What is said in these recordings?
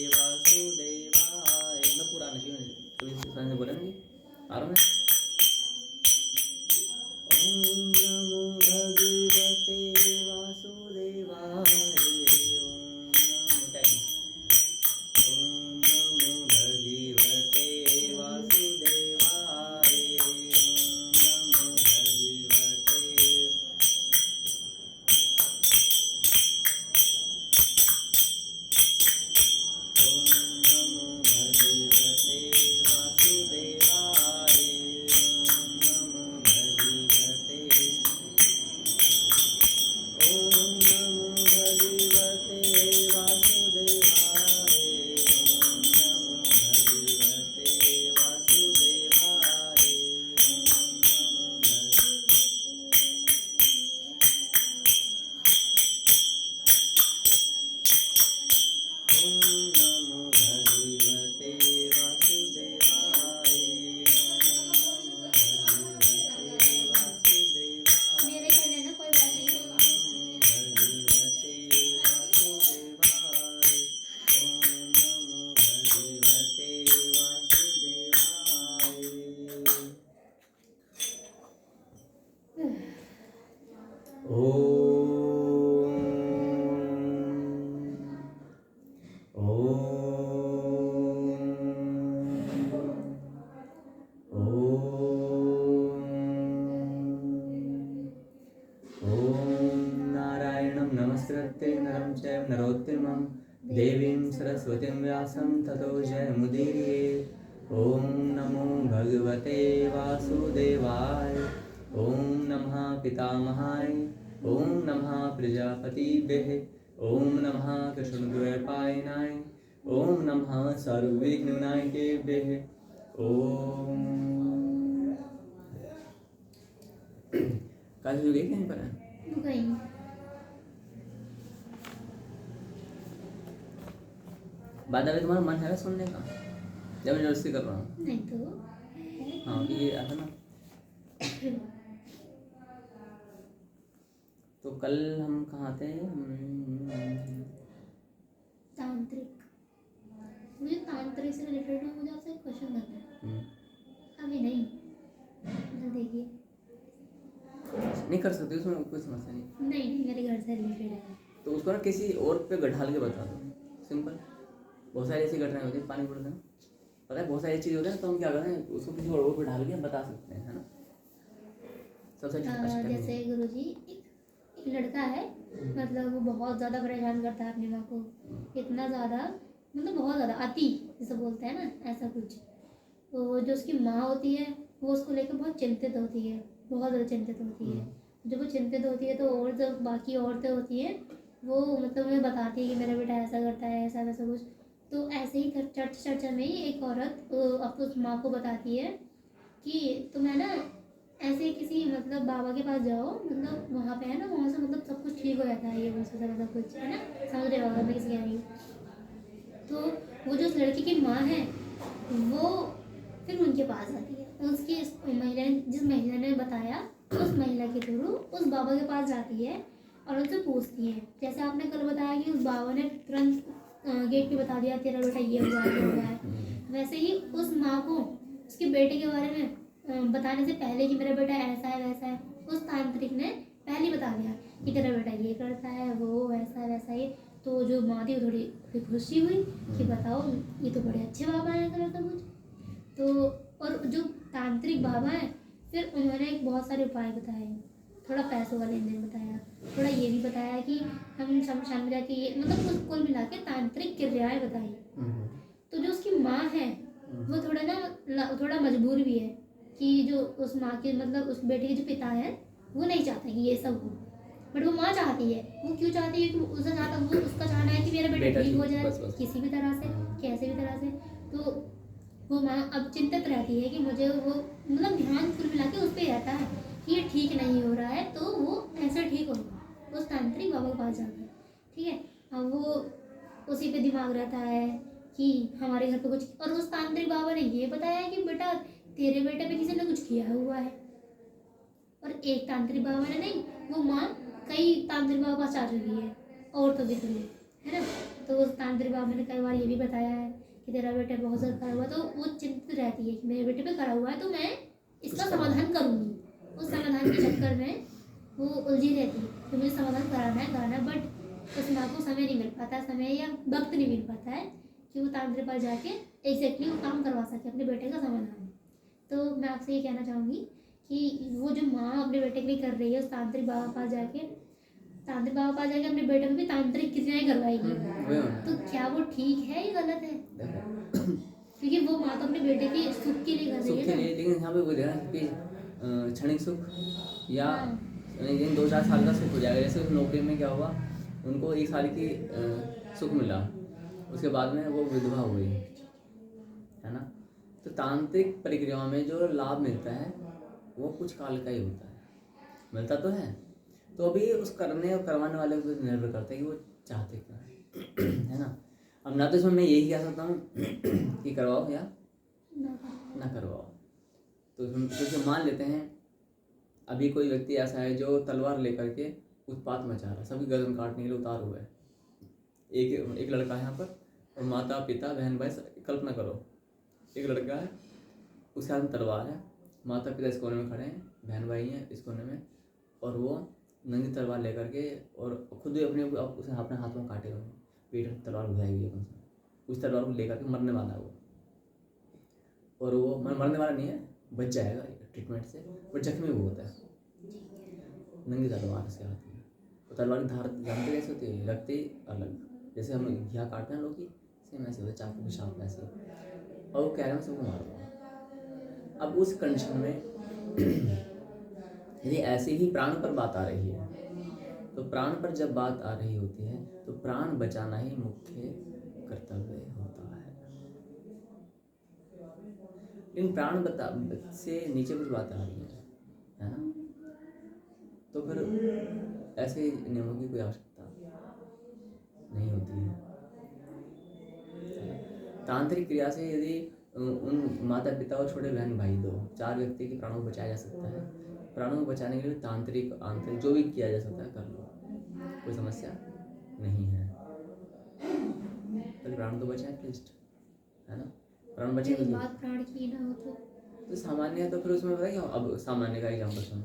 वासुदेवाय। मैं पूरा नहीं थोड़ी सी समझ बोलेंगे आ रहा हूँ। ओम नमो भगवते वासुदेवाय। ओम नमो भगवते वासुदेवाय। ओम नमो भगवते। ओम नमो भगवते वासुदेवाय। ओम नमो भगवते। ओम नमो भगवते वासुदेवाय। ओम नमो भगवते वासुदेवाय। ओम नमो भगवते वासुदेवाय। मेरे घर है ना, कोई बात नहीं। भगवते वासुदेवाय। ओम नमो भगवते वासुदेवाय। नारायणं नमस्कृत्य नरं चैव नरोत्तमं देवीं सरस्वतीं व्यासं ततो जयमुदीरये। ॐ नमो भगवते वासुदेवाय। ॐ नमः पितामहाय। ॐ नमः प्रजापतिभ्यः। ॐ नमः कृष्णद्वैपायनाय। ॐ नमः सर्वविघ्ननायकेभ्यः। ॐ काशी जो गई कहीं पर है? गई। बाद में तुम्हारा मन है सुनने का? जबरदस्ती कर रहा हूँ। नहीं तो हाँ ये ऐसा ना। तो कल हम कहाँ थे? तांत्रिक। मुझे तांत्रिक से रिलेटेड ना मुझे आपसे एक क्वेश्चन करना है। अभी नहीं, मतलब देखिए। नहीं कर सकते उसमें कोई समस्या नहीं। नहीं, मेरे घर से रिलेटेड है। तो उसको ना किसी और पे ढाल के बता दो, सिंपल। बहुत सारी ऐसी घटनाएं होती है, पानी पड़ता है पता है, बहुत सारी चीज़ होती है ना, तो हम क्या करते हैं उसको किसी और पे ढाल के बता सकते हैं, है ना। सबसे अच्छा जैसे गुरुजी एक लड़का है, मतलब वो बहुत ज़्यादा परेशान करता है अपनी माँ को, इतना ज़्यादा, मतलब बहुत ज़्यादा अति जैसे बोलते हैं ना, ऐसा कुछ। तो जो उसकी माँ होती है वो उसको लेकर बहुत चिंतित होती है, बहुत ज़्यादा चिंतित होती है। जब वो चिंतित होती है तो और जो बाकी औरतें होती हैं वो मतलब उन्हें बताती है कि मेरा बेटा ऐसा करता है, ऐसा वैसा कुछ। तो ऐसे ही चर्चा में ही एक औरत अब उस माँ को बताती है कि तुम्हें ना ऐसे किसी मतलब बाबा के पास जाओ, मतलब वहाँ पे है ना, वहाँ से मतलब सब कुछ ठीक हो जाता है, ये बस मतलब कुछ है ना, समझ रहे हो मैं किसी कह रही हूँ। तो वो जो उस लड़की की माँ है वो फिर उनके पास आती है, उसकी महिला जिस महिला ने बताया उस महिला के थ्रू उस बाबा के पास जाती है और उनसे पूछती है। जैसे आपने कल बताया कि उस बाबा ने तुरंत गेट पे बता दिया तेरा बेटा ये हुआ है, ये हुआ है, वैसे ही उस माँ को उसके बेटे के बारे में बताने से पहले कि मेरा बेटा ऐसा है वैसा है, उस तांत्रिक ने पहले बता दिया कि तेरा बेटा ये करता है, वो वैसा है वैसा ही। तो जो माँ थी वो थोड़ी खुशी हुई कि बताओ ये तो बड़े अच्छे बाबा हैं, ऐसा कुछ। तो और जो तांत्रिक बाबा हैं फिर उन्होंने एक बहुत सारे उपाय बताए, थोड़ा पैसों का लेन देन बताया, थोड़ा ये भी बताया कि हम शमशान में जाके ये मतलब कुल मिला के तांत्रिक क्रियाएं बताई। तो जो उसकी माँ है वो थोड़ा मजबूर भी है कि जो उस माँ के मतलब उस बेटे के जो पिता है वो नहीं चाहते कि ये सब हो, बट वो माँ चाहती है। वो क्यों चाहती है कि उसका चाहना है कि मेरा बेटा ठीक हो जाए किसी भी तरह से, कैसे भी तरह से। तो वो माँ अब चिंतित रहती है कि मुझे वो मतलब ध्यान कुल मिला के उस पर रहता है कि ये ठीक नहीं हो रहा है, तो वो ऐसा ठीक होगा उस तांत्रिक बाबा के पास जाकर, ठीक है। अब वो उसी पे दिमाग रहता है कि हमारे घर पे कुछ, और उस तांत्रिक बाबा ने ये बताया कि बेटा तेरे बेटे पे किसी ने कुछ किया हुआ है। और एक तांत्रिक बाबा ने नहीं, वो माँ कई तांत्रिक बाबा पास आ चुकी है, और तो दिख रही है ना। तो उस तांत्रिक बाबा ने कई बार ये भी बताया है कि तेरा बेटा बहुत ज़्यादा करा हुआ है, तो वो चिंतित रहती है कि मेरे बेटे पे करा हुआ है तो मैं इसका कुछ करना समाधान करूँगी। उस समाधान के चक्कर में वो उलझी रहती है कि मुझे समाधान कराना है, बट उस माँ को समय नहीं मिल पाता, समय या वक्त नहीं मिल पाता है कि वो तांत्रिक पास जाके एग्जैक्टली वो काम करवा सके अपने बेटे का समाधान। तो मैं आपसे ये कहना चाहूँगी कि वो जो माँ अपने बेटे के लिए कर रही है उस तांत्रिक बाबा पास जाके अपने बेटे में भी तांत्रिक क्रियाएं करवाएगी, वही होना है। तो क्या वो ठीक है या गलत है? देखो क्योंकि वो माँ तो अपने बेटे के सुख के लिए कर सुख रही के है लिए, ना। लेकिन यहाँ पे वो देखना कि क्षणिक सुख या हाँ। लेकिन 2-4 साल का सुख हो जाएगा। जैसे उस नौकरी में क्या हुआ, उनको 1 साल की सुख मिला, उसके बाद में वो विधवा हुई, है ना। तो तांत्रिक प्रक्रियाओं में जो लाभ मिलता है वो कुछ काल का ही होता है, मिलता तो है। तो अभी उस करने और करवाने वाले को निर्भर करता है कि वो चाहते क्या है ना। अब ना तो इसमें मैं यही कह सकता हूँ कि करवाओ या ना करवाओ। तो इसमें मान लेते हैं अभी कोई व्यक्ति ऐसा है जो तलवार लेकर के उत्पात मचा रहा है, सभी गर्दन काटने के लिए उतार हुआ है। एक लड़का है यहाँ पर और माता पिता बहन भाई, कल्पना करो एक लड़का है, उसके हाथ में तलवार है, माता पिता इस कोने में खड़े हैं, बहन भाई हैं इस कोने में, और वो नंगी तलवार लेकर के और खुद ही अपने हाथों में काटे हुए, पीठ में तलवार घुसाई हुई है, उस तलवार को लेकर के मरने वाला है वो। और वो मरने वाला नहीं है, बच जाएगा ट्रीटमेंट से, पर जख्मी वो होता है, नंगी तलवार उसके हाथ में। तो तलवार की धार जानते कैसे होती है, रखते ही अलग, जैसे हम घिया काटते हैं लोग की, सेम ऐसे होता है, चाकू के शाप ऐसे। और वो कह रहे हैं सबको मार दो। अब उस कंडीशन में यदि ऐसे ही प्राण पर बात आ रही है, तो प्राण पर जब बात आ रही होती है तो प्राण बचाना ही मुख्य कर्तव्य होता है। लेकिन प्राण से नीचे कुछ बात आ रही है ना, तो फिर ऐसे नियमों की कोई आवश्यकता नहीं होती है। तांत्रिक क्रिया से यदि उन माता पिता और छोटे बहन भाई 2-4 व्यक्ति के प्राणों को बचाया जा सकता है, प्राणों को बचाने के लिए तांत्रिक आंतरिक जो भी किया जा सकता है कर लो, कोई समस्या नहीं है। पहले प्राण तो बचे एटलीस्ट, है ना। प्राण बचे फिर बात प्राण की ना हो तो सामान्य है, तो फिर उसमें पता क्या। अब सामान्य का एग्जाम्पल सुनो,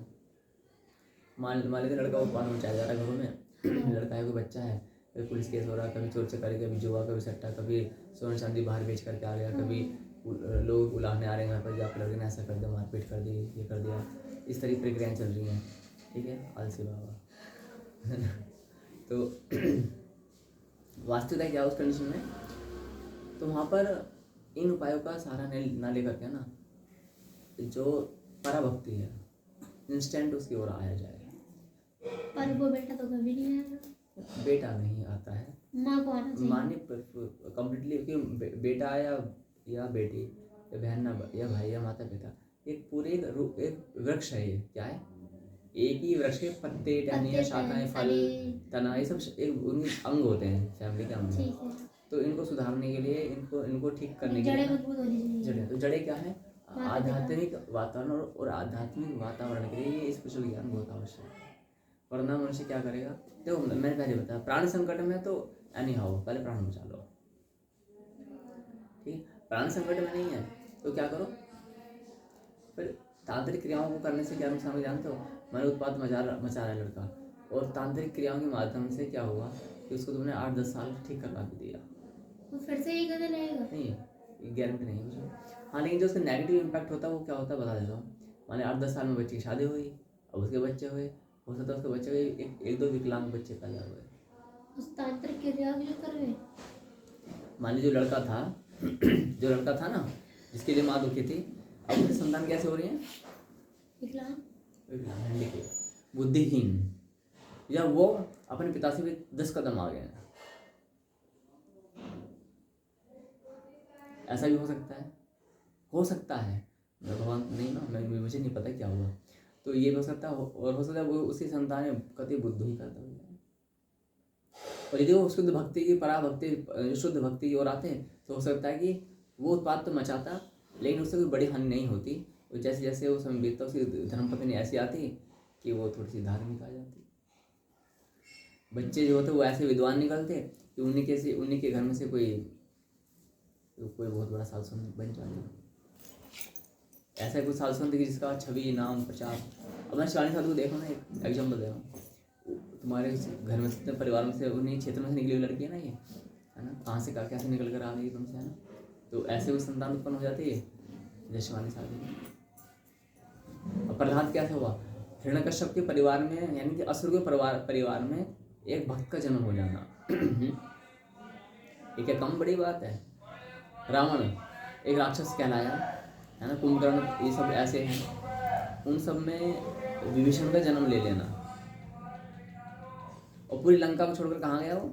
मान लेते लड़का को पान मचाया जा रहा है घरों में, लड़का है कोई बच्चा है, कभी पुलिस केस हो रहा है, कभी चोर चकारी, कभी जुआ, कभी सट्टा, कभी सोना चांदी बाहर बेच करके आ गया, कभी लोग उलाहने आ रहे हैं घर पर, जाकर लड़के ने ऐसा कर दिया, मारपीट कर दी, ये कर दिया, इस तरह की प्रक्रियाएँ चल रही हैं, ठीक है, आलसी बाबा तो वास्तविकता क्या उस कंडीशन में, तो वहाँ पर इन उपायों का सहारा ना लेकर के ना, जो पराभक्ति है इंस्टेंट उसकी ओर आया जाए। पर वो बेटा तो कभी नहीं आएगा, बेटा नहीं आता है, माँ को आना चाहिए। माँ ने कम्प्लीटली, क्योंकि बेटा या बेटी या बहन या भाई या माता पिता, एक पूरे एक वृक्ष है। ये क्या है, एक ही वृक्ष के पत्ते, टहनियाँ, शाखाएं, फल, तना, ये सब एक उनके अंग होते हैं, फैमिली के अंग। तो इनको सुधारने के लिए, इनको ठीक करने के लिए जड़ें, तो जड़ें क्या है, आध्यात्मिक वातावरण और आध्यात्मिक वातावरण के लिए ये स्पिरिचुअल ज्ञान बहुत आवश्यक है। वरना मनुष्य क्या करेगा, देखो मैंने पहले बताया प्राण संकट में तो एनी हाउ पहले प्राण बचा लो, ठीक। प्राण संकट में नहीं है तो क्या करो, फिर तांत्रिक क्रियाओं को करने से क्या नुकसान हो जानते हो। मैंने उत्पात मचा रहा है लड़का, और तांत्रिक क्रियाओं के माध्यम से क्या हुआ कि उसको तुमने 8-10 साल ठीक करवा भी दिया, वो फिर से यही करने लगेगा नहीं, गारंटी नहीं है। हाँ, लेकिन जो उसका नेगेटिव इम्पैक्ट होता है वो क्या होता है बता देता हूँ। माने 8-10 साल में बच्चे की शादी हुई, अब उसके बच्चे हुए, हो सकता है उसके बच्चे हुए 1-2 विकलांग बच्चे पैदा हुए उस तांत्रिक क्रिया के चक्कर में। मान लीजिए जो लड़का था ना जिसके लिए माँ दुखी थी, अब उसकी संतान कैसे हो रही है, विकलांग, बुद्धिहीन, या वो अपने पिता से भी 10 कदम आगे हैं। ऐसा भी हो सकता है, मैं भगवान नहीं ना, मुझे नहीं पता क्या हुआ, तो ये हो सकता है। और हो सकता है वो उसकी संतान कति बुद्ध ही करता हो जाए, और यदि वो शुद्ध भक्ति की पराभक्ति शुद्ध भक्ति की ओर आते हैं तो हो सकता है कि वो उत्पाद तो मचाता, लेकिन उससे कोई बड़ी हानि नहीं होती। और जैसे जैसे वो समय बीतता उसकी धर्मपत्नी ऐसी आती कि वो थोड़ी सी धार्मिक आ जाती, बच्चे जो होते वो ऐसे विद्वान निकलते कि उन्हीं के घर में से कोई बहुत बड़ा साधु संत बन जाता। ऐसा कोई साधु संत कि जिसका छवि नाम प्रचार। अब मैं शिवानी साधु को देखो ना, एक एग्जाम्पल दे रहा हूँ। तुम्हारे घर में से, परिवार में से, उन्हीं क्षेत्र में से निकली हुई लड़की है ना, ये है ना, कहाँ से कैसे निकल कर आ गई तुमसे, है ना। तो ऐसे कोई संतान उत्पन्न हो जाती है जैसे शिवानी साधु। अब प्रहलाद कैसे हुआ? हिरण्यकश्यप के परिवार में, यानी कि असुर के परिवार में एक भक्त का जन्म हो जाना ये क्या कम बड़ी बात है? रावण एक राक्षस कहलाया, है ना, कुंभकर्ण, ये सब ऐसे हैं। उन सब में विभीषण का जन्म ले लेना, और पूरी लंका को छोड़कर कहाँ गया वो?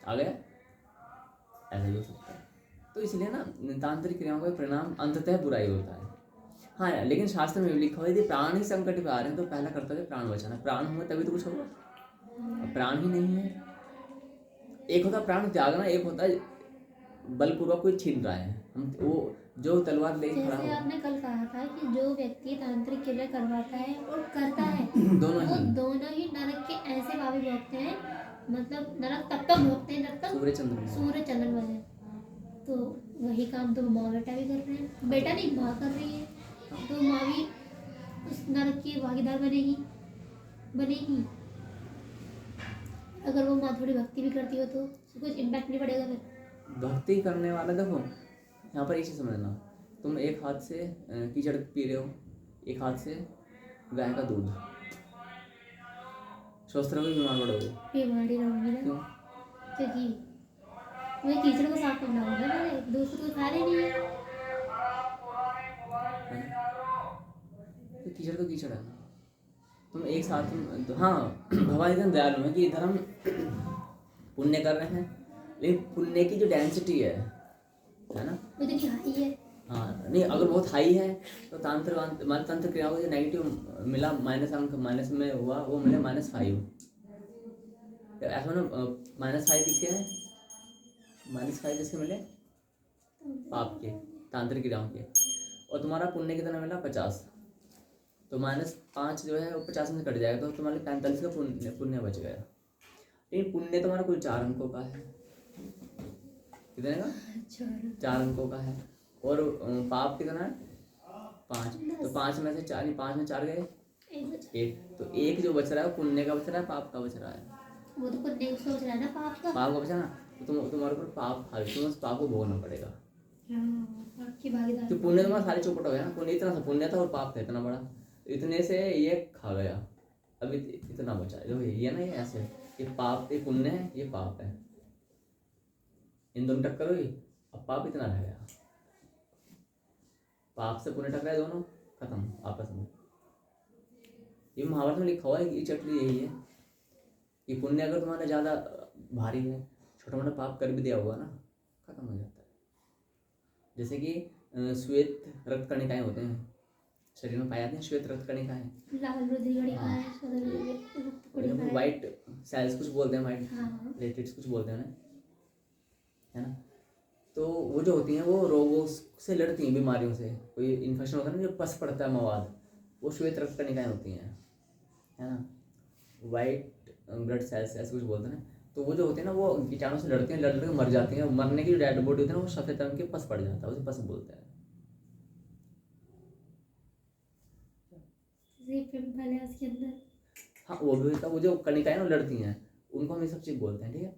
आ गया। ऐसा ही हो सकता है। तो इसलिए ना तांत्रिक क्रियाओं का परिणाम अंततः बुराई होता है। हाँ, लेकिन शास्त्र में भी लिखा हुआ है यदि प्राण ही संकट पे आ रहे हैं तो पहला कर्तव्य प्राण बचाना। प्राण होंगे तभी तो कुछ होगा। अब प्राण ही नहीं है। एक होता प्राण त्यागना, एक होता है बलपूर्वक कोई छीन रहा है। हम वो जो तलवार ले खड़ा जैसे हो, आपने कल कहा था कि जो व्यक्ति तांत्रिक क्रिया करवाता है और करता है दोनों ही नरक के ऐसे भावी भोगते हैं, मतलब नरक तब तक भोगते हैं जब तक सूर्य चंद्र बने। तो वही काम तो माँ बेटा भी कर रहे हैं। बेटा नहीं, माँ कर रही है, तो माँ भी उस नरक की भागीदार बनेगी। अगर वो माँ थोड़ी भक्ति भी करती हो तो कुछ इम्पैक्ट नहीं पड़ेगा। फिर भक्ति करने वाला, देखो यहाँ पर एक चीज़ समझना, तुम एक हाथ से कीचड़ पी रहे हो, एक हाथ से गाय का दूध, स्वस्थ रहोगे बीमार पड़ोगे? बीमारी रहूंगी ना। क्यों? क्योंकि मुझे कीचड़ को साफ करना होगा ना, दूध तो खा रही नहीं है। तो कीचड़ तो कीचड़ है। तुम एक साथ तो हाँ, भगवान इतने दयालु है कि इधर हम पुण्य कर रहे हैं, लेकिन पुण्य की जो डेंसिटी है ना, वो तो हाई है। हाँ, नहीं, अगर बहुत हाई है तो तंत्र क्रियाओं को जो नेगेटिव मिला, माइनस में हुआ, वो मिले -5। ऐसा ना, -5 किसके हैं? -5 किसके मिले? पाप के, तांत्रिक क्रियाओं के। और तुम्हारा पुण्य कितना मिला? 50। तो -5 जो है वो 50 में से कट जाएगा, तो तुम्हारे 45 का पुण्य बच गया। लेकिन पुण्य तुम्हारा कुल 4 अंकों का है। कितने का? 4 अंकों का है। और पाप कितना है? 5। तो 5 में से 4, 5 में 4 गए 1। तो 1 जो बच रहा है वो पुण्य का बच रहा है, पाप का बच रहा है? वो तो पुण्य का बच रहा है ना, पाप का बचा ना। तो तुम्हारे ऊपर पाप हावी, तुम्हें उस पाप को भोगना पड़ेगा। आपकी भागीदारी। तो पुण्य तुम्हारा सारे चौपट हो गया ना। पुण्य इतना सा पुण्य था और पाप था इतना बड़ा, इतने से ये खा गया। अब इतना बचा है, ये ना, ये ऐसे, ये पाप, ये पुण्य है, ये पाप है, इन दोनों टक्कर हुई, अब पाप इतना रह गया। पाप से पुण्य टकराए, दोनों खत्म आपस में। ये महाभारत में लिखा हुआ है, ये चटनी यही है कि पुण्य अगर तुम्हारा ज़्यादा भारी है, छोटा मोटा पाप कर भी दिया होगा ना, खत्म हो जाता है। जैसे कि श्वेत रक्त कणिकाएं होते हैं शरीर में पाए जाते हैं, श्वेत रक्त कणिकाएं, लाल रुधिर कणिकाएं, वाइट सेल्स कुछ बोलते हैं, वाइट प्लेटलेट्स कुछ बोलते हैं, है ना। तो वो जो होती हैं वो रोगों से लड़ती हैं, बीमारियों से। कोई इन्फेक्शन होता है ना, जो पस पड़ता है मवाद, वो श्वेत रक्त कणिकाएं होती हैं, है ना। वाइट ब्लड सेल्स ऐसे कुछ बोलते हैं। तो वो जो होते हैं ना, वो कीटाणु से लड़ते हैं, लड़ के मर जाती हैं। मरने की जो डेड बॉडी होती है ना, वो सफेद रंग के पस पड़ जाता है, उसे पस बोलते हैं। पिंपल है उसके अंदर। हाँ, वो भी होता है। वो जो कणिकाएं ना लड़ती हैं, उनको हम ये सब चीज़ बोलते हैं, ठीक है।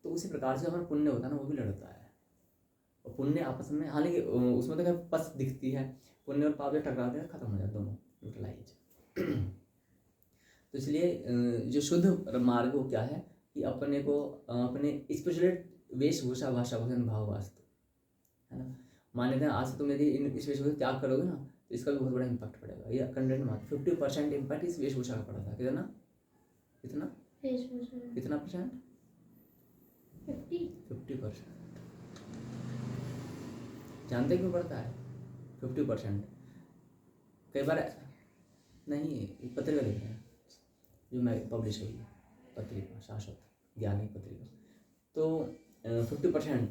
तो उसी प्रकार से हमारा पुण्य होता है ना, वो भी लड़ता है। और पुण्य आपस में, हालांकि उसमें तो पस दिखती है, पुण्य और पाप जब टकराते हैं खत्म हो जाते दोनों, न्यूट्रलाइज। तो इसलिए जो शुद्ध मार्ग वो क्या है कि अपने को अपने स्पिरिचुअल वेशभूषा भाषा भोजन भाव वास्तु, है ना। मान लेते हैं आज से तुम यदि इस वेशभूषा त्याग करोगे ना, तो इसका भी बहुत बड़ा इम्पैक्ट पड़ेगा। ये कंटेंट मात्र 50% इम्पैक्ट इस वेशभूषा का पड़ा था। कितना परसेंट? 50%। जानते क्यों पड़ता है 50%? कई बार नहीं, पत्रिका लिख रहे हैं जो मैं पब्लिश हुई, पत्रिका शाश्वत ज्ञानी पत्रिका। तो 50%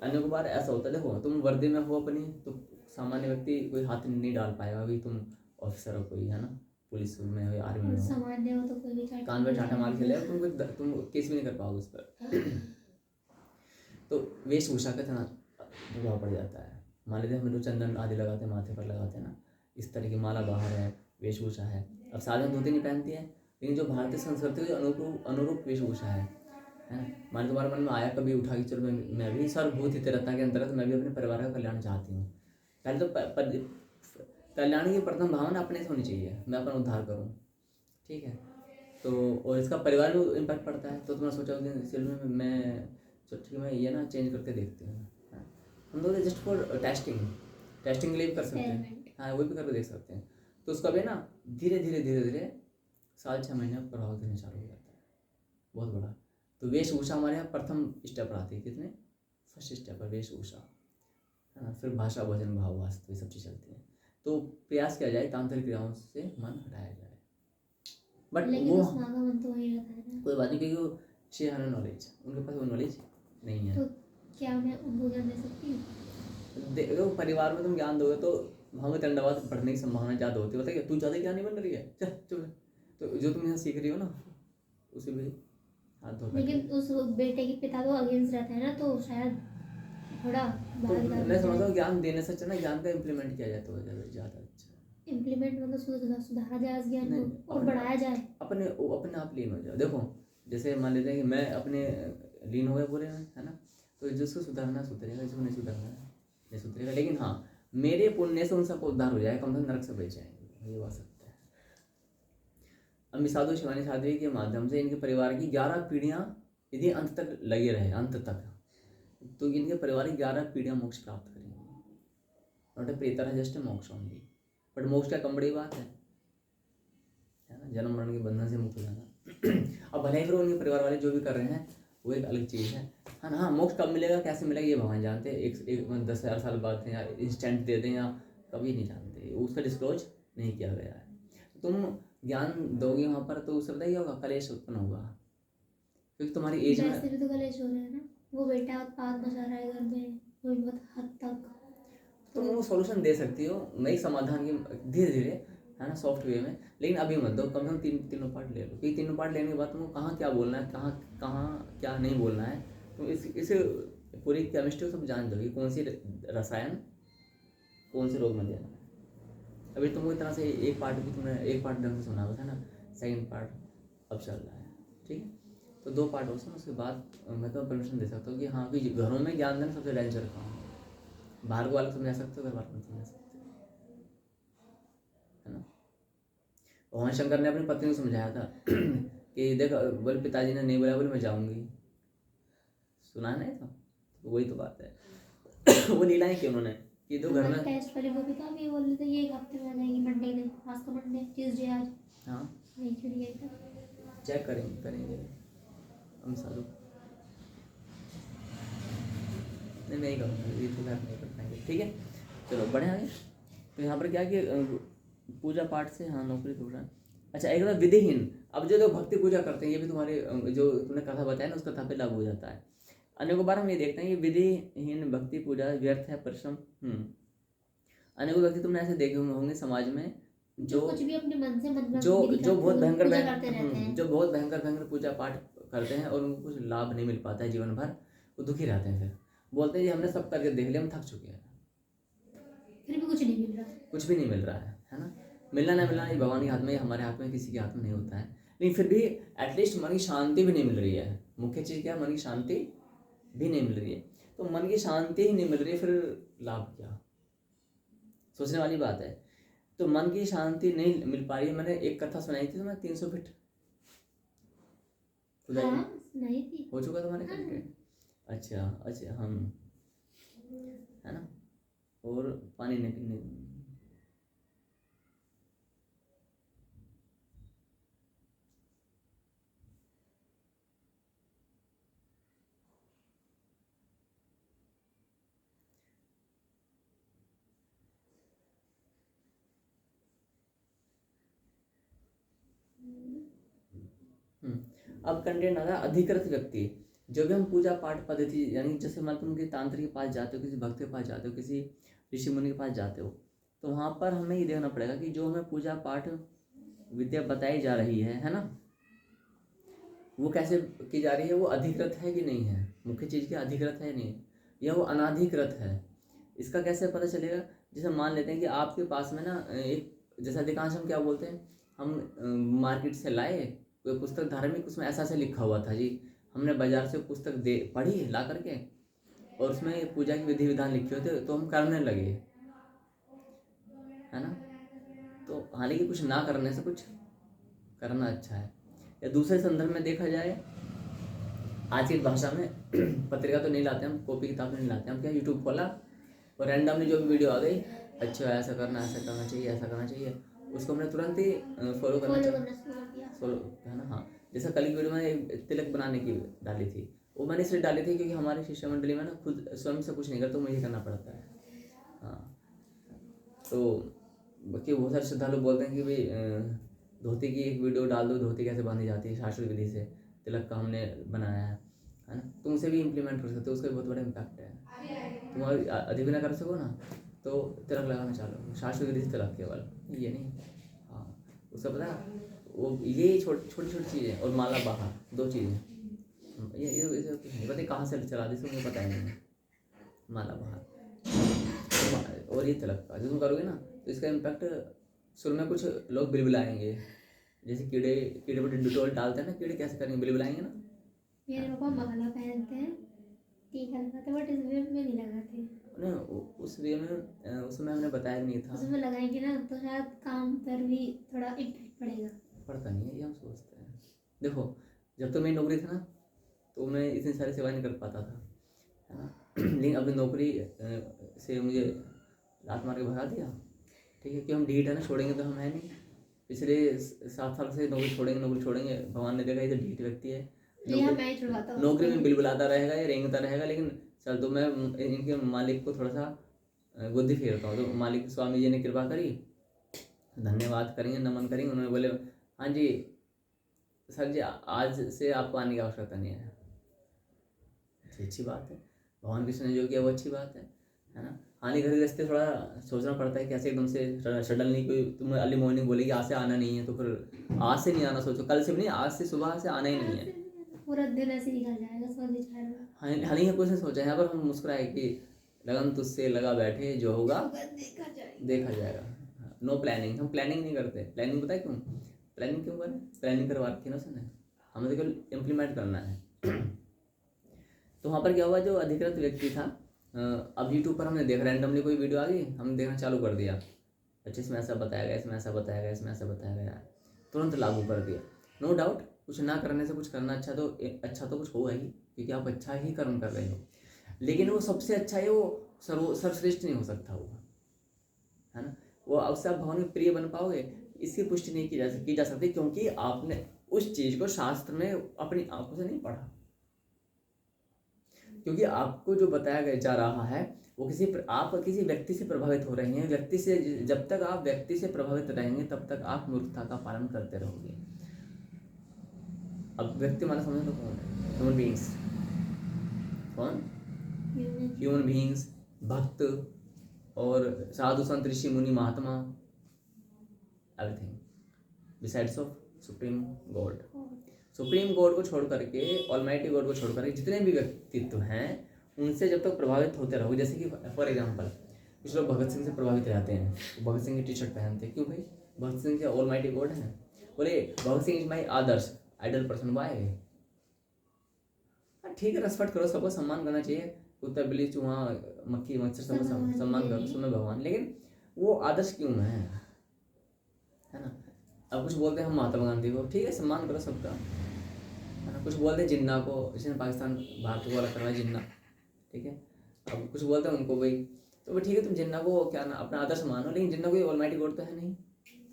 अन्य बार ऐसा होता है, देखो तुम वर्दी में हो अपनी, तो सामान्य व्यक्ति कोई हाथ नहीं डाल पाएगा, अभी तुम ऑफिसर हो कोई, है ना, पुलिस में हो या आर्मी और में हो, सामान्य हो तो कोई भी चाटा कान पे चाटा मार के ले तुम केस भी नहीं कर पाओगे उस पर। तो वेशभूषा का इतना प्रभाव पड़ जाता है। मान लीजिए हम लोग चंदन आदि लगाते हैं, माथे पर लगाते हैं ना, इस तरह की माला बाहर है, वेशभूषा है। अब साधन धोती नहीं पहनती है, लेकिन जो भारतीय संस्कृति के अनुरूप वेशभूषा है ना। मान तुम्हारे मन में आया कभी उठा कि चलो मैं भी सर्वभूत हितरता के अंतर्गत मैं भी अपने परिवार का कल्याण चाहती हूँ। पहले तो कल्याण की प्रथम भावना अपने से होनी चाहिए, मैं अपना उद्धार करूँ, ठीक है। तो और इसका परिवार में इम्पैक्ट पड़ता है। तो तुमने सोचा उस दिन सिल में मैं ठीक है मैं ये ना चेंज करके देखती हूँ। हम लोग जस्ट फॉर टेस्टिंग के लिए भी कर सकते हैं, हाँ वो भी करके देख सकते हैं। तो उसका भी ना धीरे धीरे साल 6 महीने प्रभाव देने चालू हो जाता है, बहुत बड़ा। तो वेशभूषा हमारे यहाँ प्रथम स्टेप पर आती है, कितने फर्स्ट स्टेप पर वेशभूषा है ना। फिर भाषा, भोजन, भाव, वास्तु, ये सब चीज़ चलती है। तो प्रयास किया जाए तांत्रिक क्रियाओं से मन हटाया जाए, बट वो मन तो वही रहता है ना। कोई बात नहीं, क्योंकि वो शेयर नॉलेज, उनके पास वो नॉलेज नहीं है। तो क्या मैं उनको ज्ञान दे सकती हूँ? देखो परिवार में तुम ज्ञान दोगे तो हमें दंडवाद बढ़ने की संभावना ज़्यादा होती है। बताइए तू ज़्यादा ज्ञानी बन रही है, चल चुप। तो जो तुम यहाँ सीख रही हो ना उसे भी हाथ धो। लेकिन उस बेटे के पिता तो अगेंस्ट रहता है ना, तो शायद थोड़ा तो मैं समझता हूँ ज्ञान देने से अच्छा ना ज्ञान का इम्प्लीमेंट किया जाए तो ज़्यादा अच्छा। इम्प्लीमेंट मतलब सुधारा जाए उस ज्ञान को और बढ़ाया जाए, अपने आप लीन हो जाए। देखो जैसे मान लेते हैं कि मैं अपने लीन हो गया पूरे में, है ना। तो जिसको सुधारना सुधरेगा, जिसको नहीं सुधारना नहीं सुधरेगा। लेकिन हाँ मेरे पुण्य से उन सबको उद्धार हो जाए, कम से कम नरक से बच जाएंगे, ये बात सकता है। अम्मी साधु शिवानी साध्वी के माध्यम से इनके परिवार की 11 पीढ़ियाँ यदि अंत तक लगे रहे, अंत तक, तो इनके परिवार की 11 पीढ़ियाँ मोक्ष प्राप्त करेंगी। नॉट प्रेतर जस्ट मोक्ष होंगी, बट मोक्ष क्या कम बड़ी बात है ना, जन्म मरण के बंधन से मुक्त हो जाना। अब भले ही फिर उनके परिवार वाले जो भी कर रहे हैं वो एक अलग चीज़ है ना। हाँ मोक्ष कब मिलेगा, कैसे मिलेगा, ये भगवान जानते हैं। एक 10,000 साल बाद दें या इंस्टेंट दे दें या कभी नहीं जानते, उसका डिस्क्लोज नहीं किया गया है। तुम ज्ञान दोगे वहाँ पर तो उससे बताइए होगा, कलेश उत्पन्न होगा, क्योंकि तुम्हारी एज में वैसे भी तो कलेश हो रहा है ना। वो बेटा उत्पाद मचा रहा है घर में, वो बहुत हद तक। तुम वो सॉल्यूशन दे सकती हो नई समाधान की, धीरे धीरे, है ना, सॉफ्ट वे में। लेकिन अभी मत दो, कम से कम तीनों पार्ट ले लो, क्योंकि तीनों पार्ट लेने के बाद तुमको कहाँ क्या बोलना है, कहाँ क्या नहीं बोलना है। तुम इसे पूरी केमिस्ट्री सब जान दोगे, कौन सी रसायन कौन से रोग में देना है। अभी तुमको इतना से एक पार्ट भी तुमने एक पार्ट ढंग से सुना हुआ था ना, सेकेंड पार्ट अब चल रहा है, ठीक है। तो 2 पार्ट हो सुनो, उसके बाद मैं तो परमिशन दे सकता हूँ कि हाँ कि घरों में ज्ञान देना सबसे डेंजर काम है। बाहर को अलग समझा सकते हो, घर वाले समझा सकते हो, है ना। भगवान शंकर ने अपनी पत्नी को समझाया था कि देख बोले पिताजी ने नहीं बोला, बोले मैं जाऊंगी, सुना नहीं था। तो वही तो बात है। वो लीलाएं की उन्होंने कि दो घर में टेस्ट वाले वो भी तो अभी बोल रहे थे ये एक हफ्ते में आ जाएगी, मंडे में, आज तो मंडे, ट्यूसडे आज। हाँ नहीं क्यों नहीं आई था? चेक करेंगे हम सालों नहीं करूँगा, ये तो नहीं कर पाएंगे, ठीक है। चलो बढ़े आगे। तो यहाँ पर क्या कि पूजा पाठ से हाँ नौकरी ढूंढ रहा है। अच्छा एक बार विधिहीन, अब जो लोग भक्ति पूजा करते हैं ये भी तुम्हारे जो तुमने कथा बताया ना उस कथा पे लागू हो जाता है। अनेकों बार हम ये देखते हैं ये विधिहीन भक्ति पूजा व्यर्थ है, परिश्रम। अनेकों व्यक्ति तुमने ऐसे देखे होंगे समाज में जो कुछ भी अपने मन से मतलब जो बहुत भयंकर पूजा पाठ करते हैं और उनको कुछ लाभ नहीं मिल पाता है जीवन भर, वो दुखी रहते हैं। फिर बोलते हैं हमने सब करके देख लिया, हम थक चुके हैं, फिर भी कुछ नहीं मिल रहा, कुछ भी नहीं मिल रहा है ना। मिलना ना मिलना ये भगवान के हाथ में, हमारे हाथ में, किसी के हाथ में नहीं होता है। लेकिन फिर भी एटलीस्ट मन की शांति भी नहीं मिल रही है। मुख्य चीज़ क्या है, मन की शांति भी नहीं मिल रही है। तो मन की शांति ही नहीं मिल रही है, फिर लाभ क्या, सोचने वाली बात है। तो मन की शांति नहीं मिल पा रही है। मैंने एक कथा सुनाई थी, तो मैं 300 फीट नहीं थी, हो चुका तुम्हारे कंटेंट। अच्छा हम है ना, और पानी नहीं पीने। अब कंटेंट आ रहा है अधिकृत व्यक्ति। जब भी हम पूजा पाठ पद्धति यानी जैसे मान तुम किसी तांत्रिक के पास जाते हो, किसी भक्त के पास जाते हो, किसी ऋषि मुनि के पास जाते हो, तो वहाँ पर हमें ये देखना पड़ेगा कि जो हमें पूजा पाठ विद्या बताई जा रही है ना, वो कैसे की जा रही है, वो अधिकृत है कि नहीं है, मुख्य चीज़ की अधिकृत है नहीं, या वो अनाधिकृत है, इसका कैसे पता चलेगा। जैसे मान लेते हैं कि आपके पास में ना एक, जैसे अधिकांश हम क्या बोलते हैं, हम मार्केट से लाए कोई पुस्तक धार्मिक, उसमें ऐसा ऐसा लिखा हुआ था जी, हमने बाजार से पुस्तक दे पढ़ी ला करके, और उसमें पूजा की विधि विधान लिखे हुए थे, तो हम करने लगे, है ना। तो हालांकि कुछ ना करने से कुछ करना अच्छा है। या दूसरे संदर्भ में देखा जाए, आज की भाषा में पत्रिका तो नहीं लाते हम, कॉपी किताब नहीं लाते हम, क्या यूट्यूब खोला और रैंडमली जो भी वीडियो आ गई, अच्छा ऐसा करना चाहिए, ऐसा करना चाहिए, उसको हमने तुरंत ही फॉलो करना चाहिए, फॉलो, है ना। हाँ, जैसा कल की वीडियो में एक तिलक बनाने की डाली थी, वो मैंने इसलिए डाली थी क्योंकि हमारी शिष्य मंडली में ना खुद स्वयं से कुछ नहीं करते, तो मुझे करना पड़ता है। हाँ, तो बाकी बहुत सारे श्रद्धालु बोलते हैं कि भाई धोती की एक वीडियो डाल दो, धोती कैसे बांधी जाती है शास्त्रीय विधि से, तिलक का हमने बनाया है ना, तुम उसे भी इम्प्लीमेंट कर सकते हो, उसका भी बहुत बड़ा इम्पैक्ट है। तुम अधिक ना कर सको ना, तो तिलक लगाना चालो, शास्त्रीय विधि से तिलक केवल, ये नहीं। हाँ, उसका पता है, वो ये छोटी छोटी चीज़ें, और माला बाहर, 2 चीज़ें, ये पता कहाँ से चला दी, मुझे पता ही नहीं है। माला बाहर और ये तिलक का जो तुम करोगे ना, तो इसका इम्पैक्ट शुरू में कुछ लोग बिलबिलाएंगे, जैसे कीड़े पर डिटोल डालते हैं ना, कीड़े कैसे करेंगे, बिलबिलाएंगे ना। मेरे पापा माला पहनते हैं, टीका लगाते हैं, बट इस वे में नहीं लगाते। नहीं, उस वे में उसमें हमने बताया नहीं था, उसमें लगाएंगे ना तो शायद काम पर भी थोड़ा इम्पैक्ट पड़ेगा। पड़ता नहीं है, ये हम सोचते हैं। देखो, जब तो मेरी नौकरी थी ना, तो मैं इतनी सारी सेवा नहीं कर पाता था, है ना। लेकिन अपनी नौकरी से मुझे लात मार के भगा दिया, ठीक है, कि हम ढीठ है ना, छोड़ेंगे तो हम है नहीं। पिछले 7 साल से नौकरी छोड़ेंगे, भगवान ने देखा ये तो ढीठ व्यक्ति है, नौकरी में बिलबिलाता रहेगा या रेंगता रहेगा, लेकिन चल तो मैं इनके मालिक को थोड़ा सा बुद्धि फेरता हूँ। तो मालिक स्वामी जी ने कृपा करी, धन्यवाद करेंगे, नमन करेंगे, उन्होंने बोले हाँ जी सर जी, आज से आपको आने की आवश्यकता नहीं है। अच्छी बात है, भगवान कृष्ण ने जो किया वो अच्छी बात है ना। आने घर रास्ते थोड़ा सोचना पड़ता है, कैसे एकदम से सडनली कोई तुम्हें अर्ली मॉर्निंग बोलेगी आज से आना नहीं है, तो फिर आज से नहीं आना, सोचो कल से भी नहीं, आज से सुबह से आना ही नहीं है, पूरा दिन ऐसे निकल जाएगा। हालांकि कुछ नहीं सोचा, यहाँ पर हम मुस्कुराए कि लगन तुझसे लगा बैठे, जो होगा देखा जाएगा। नो प्लानिंग, हम प्लानिंग नहीं करते। प्लानिंग पता है क्यों, प्लानिंग क्यों करें, प्लानिंग करवा रखी है ना उसने, हमें तो केवल इम्प्लीमेंट करना है। तो वहाँ पर क्या हुआ, जो अधिकृत व्यक्ति था, अब यूट्यूब पर हमने देखा, रैंडमली कोई वीडियो आ गई, हमने देखना चालू कर दिया, अच्छा इसमें ऐसा बताया गया, इसमें ऐसा बताया गया, इसमें ऐसा बताया गया, तुरंत लागू कर दिया। नो डाउट, कुछ ना करने से कुछ करना अच्छा तो कुछ होगा ही, क्योंकि आप अच्छा ही कर्म कर रहे हो, लेकिन वो सबसे अच्छा है, वो सर्वश्रेष्ठ नहीं हो सकता वो, है ना। वो उससे आप भगवान के प्रिय बन पाओगे, इसकी पुष्टि नहीं की जा सकती, क्योंकि आपने उस चीज़ को शास्त्र में अपनी आंखों से नहीं पढ़ा, क्योंकि आपको जो बताया जा रहा है वो आप किसी व्यक्ति से प्रभावित हो रहे हैं, व्यक्ति से, जब तक आप व्यक्ति से प्रभावित रहेंगे तब तक आप मूर्खता का पालन करते रहोगे। अब व्यक्ति माना समझो तो कौन है, ह्यूमन बीइंग्स, कौन, ह्यूमन बीइंग्स, भक्त और साधु संत ऋषि मुनि महात्मा, everything besides of supreme God. Supreme God को छोड़ करके, ऑलमाइटी गॉड को छोड़ करके जितने भी व्यक्तित्व हैं, उनसे जब तक प्रभावित होते रहो, जैसे कि फॉर एग्जांपल कुछ लोग भगत सिंह से प्रभावित रहते हैं, भगत सिंह की टी शर्ट पहनते हैं, क्यों भाई, भगत सिंह के ऑलमाइटी गॉड है, बोले भगत सिंह इज माई आदर्श आइडल पर्सन, वाई, ठीक है, रेस्पेक्ट करो, सबको सम्मान करना चाहिए, कुत्ता बिल्ली चूहा मक्खी मच्छर सबको सम्मान करो, सब में भगवान, लेकिन वो आदर्श क्यों है ना। अब कुछ बोलते हैं हम महात्मा गांधी को, ठीक है, सम्मान करो सबका, है ना। कुछ बोलते हैं जिन्ना को, जिसने पाकिस्तान भारत को अलग करवाया, जिन्ना, ठीक है। अब कुछ बोलते हैं उनको भाई, तो भाई ठीक है, तुम जिन्ना को क्या ना अपना आदर्श मानो, लेकिन जिन्ना कोई ऑलमाइटी गॉड तो है नहीं,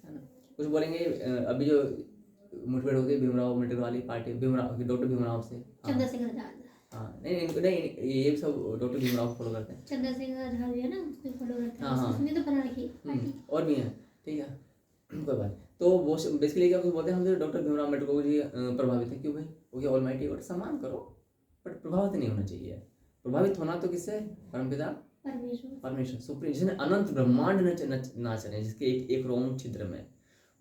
है ना। कुछ बोलेंगे अभी जो मुठभेड़ हो गई भीमराव अम्बेडकर वाली पार्टी, भीमराव, डॉक्टर भीमराव से, हाँ नहीं, ये सब डॉक्टर भीमराव को फॉलो करते हैं, चंद्र सिंह आजाद है ना, उसको फॉलो करते हैं, हाँ उसने तो बना रखी पार्टी, और भी हैं, ठीक है, कोई बात। तो वो बेसिकली क्या कुछ बोलते हैं, हम तो डॉक्टर भीमराव अम्बेडकर जी प्रभावित है, क्यों भाई, वो क्या ऑलमाइटी गॉड, सम्मान करो, बट प्रभावित नहीं होना चाहिए। प्रभावित होना तो किससे, परमपिता परमेश्वर, सुप्रीम, जिसने अनंत ब्रह्मांड नाच रहे, जिसके एक रोम छिद्र में,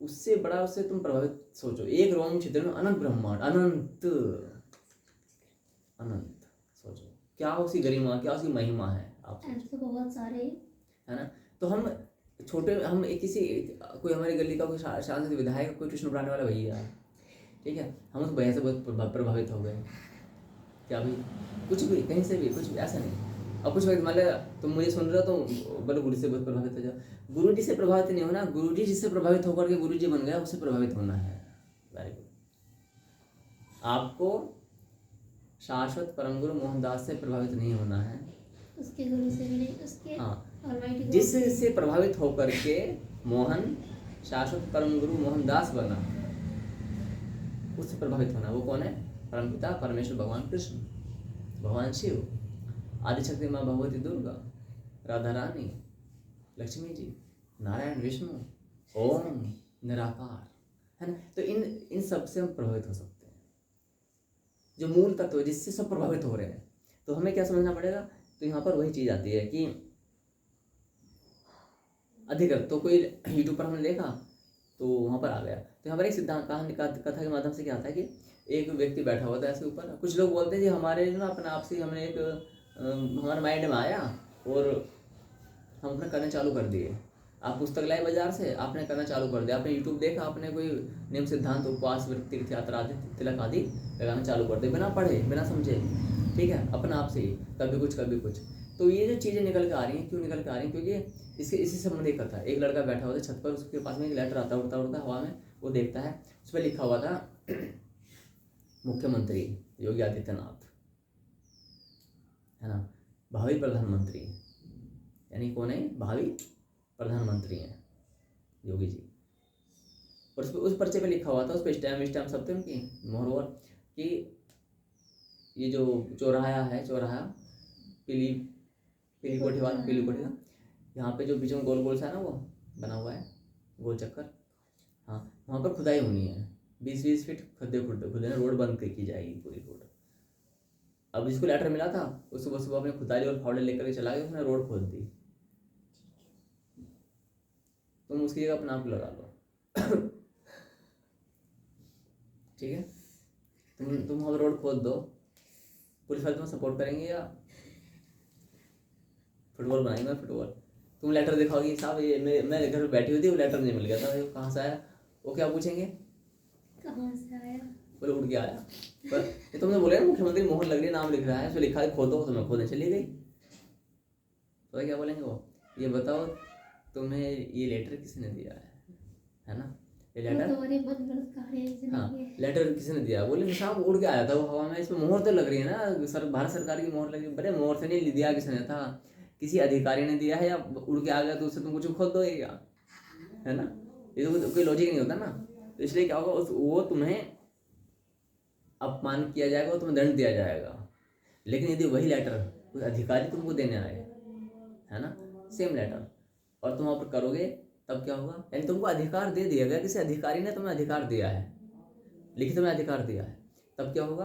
उससे बड़ा, उससे तुम प्रभावित सोचो, एक रोम छिद्र में अनंत ब्रह्मांड, अनंत अनंत, सोचो क्या उसकी गरिमा, क्या उसकी महिमा है। आप ऐसे तो बहुत सारे, है ना। तो हम छोटे, हम एक किसी, कोई हमारी गली का कोई सांसद विधायक, कोई ट्यूशन पढ़ाने वाला भैया है, ठीक है, हम उस भैया से बहुत प्रभावित हो गए, क्या भाई, कुछ भी, कहीं से भी, कुछ भी, ऐसा नहीं। अब कुछ मान लिया तुम मुझे सुन रहे हो तो बोलो गुरु से बहुत प्रभावित हो जाओ, गुरु जी से प्रभावित नहीं होना, गुरु जी जिससे प्रभावित होकर के गुरु जी बन गया, उससे प्रभावित होना है। Very good. आपको शाश्वत परम गुरु मोहनदास से प्रभावित नहीं होना है, उसके गुरु से भी नहीं, उसके हाँ, जिससे प्रभावित होकर के मोहन शाश्वत परम गुरु मोहनदास बना, उससे प्रभावित होना। वो कौन है? परमपिता परमेश्वर भगवान कृष्ण, भगवान शिव, आदिशक्ति माँ भगवती दुर्गा, राधा रानी, लक्ष्मी जी, नारायण विष्णु, ओम निराकार, है ना। तो इन सब से हम प्रभावित हो सकते हैं, जो मूल तत्व जिससे सब प्रभावित हो रहे हैं। तो हमें क्या समझना पड़ेगा? तो यहाँ पर वही चीज आती है कि अधिकृत, तो कोई यूट्यूब पर हमने देखा तो वहाँ पर आ गया। तो यहाँ पर एक सिद्धांत कहानी कथा के माध्यम से क्या आता है कि एक व्यक्ति बैठा हुआ था ऐसे ऊपर, कुछ लोग बोलते हैं जी हमारे ना अपने आप से हमने एक हमारे माइंड में आया और हम अपना करना चालू कर दिए। आप पुस्तक लाए बाजार से, आपने करना चालू कर दिया, आपने यूट्यूब देखा, आपने कोई नियम सिद्धांत उपवास तीर्थ यात्रा आदि तिलक आदि लगाना चालू कर दिया, बिना पढ़े बिना समझे, ठीक है, अपना आप से ही, कभी कुछ कभी कुछ। तो ये जो चीज़ें निकल के आ रही हैं, क्यों निकल के आ रही हैं? क्योंकि इसके इसी संबंधी कथा। एक लड़का बैठा हुआ था छत पर, उसके पास में एक लेटर आता उड़ता उड़ता हवा में, वो देखता है, उस पर लिखा हुआ था मुख्यमंत्री योगी आदित्यनाथ, है ना, भावी प्रधानमंत्री, यानी कौन है? भावी प्रधानमंत्री हैं योगी जी। और उस पर्चे पे लिखा हुआ था, उस पर स्टैम्प सब थे उनकी, मोहर वोहर, कि ये जो चौराहा है, चौराहा पीली कोठी वाला, पीली कोठी का, यहाँ पे जो बीच में गोल गोल सा है ना वो बना हुआ है, गोल चक्कर, हाँ, वहाँ पर खुदाई होनी है, 20-20 फीट खड्डे खुदे, रोड बंद की जाएगी, पूरी रोड। अब जिसको लेटर मिला था वो सुबह सुबह अपने खुदाई और फावड़े लेकर के चला गया, उसने रोड खोद दी। तुम उसकी जगह अपना आप लगा लो ठीक है, तुम हम रोड खोद दो, पुलिस वाले तुम्हें सपोर्ट करेंगे या फुटबॉल बनाएंगे? फुटबॉल तुम लेटर दिखाओगी, साहब ये मैं घर पे बैठी हुई थी, वो लेटर नहीं मिल गया था, कहाँ से आया? वो क्या पूछेंगे? कहाँ से आया? बोले उड़ के आया। पर ये तुमने बोला मुख्यमंत्री मोहन लग रही है, नाम लिख रहा है, उसमें लिखा है खोदो, तो मैं खोदने चली गई। तो क्या बोलेंगे वो? ये बताओ तुम्हें ये लेटर किसने दिया है ना? ये लेटर हाँ, लेटर किसने दिया? बोले साहब उड़ के आया था वो हवा में, इसमें मोहर तो लग रही है ना, भारत सरकार की मोहर लगी। बड़े मोहर से नहीं दिया, किसने था? किसी अधिकारी ने दिया है, या उड़ के आ गया तो उससे तुम कुछ खोद दोगे क्या? है ना, ये तो कोई लॉजिक नहीं होता ना। तो इसलिए क्या होगा, वो तुम्हें अपमान किया जाएगा, वो तुम्हें दंड दिया जाएगा। लेकिन यदि वही लेटर कोई अधिकारी तुमको देने आए, है ना, सेम लेटर, और तुम वहाँ पर करोगे, तब क्या होगा? यानी तुमको अधिकार दे दिया गया, किसी अधिकारी ने तुम्हें अधिकार दिया है, लिखित में अधिकार दिया है, तब क्या होगा?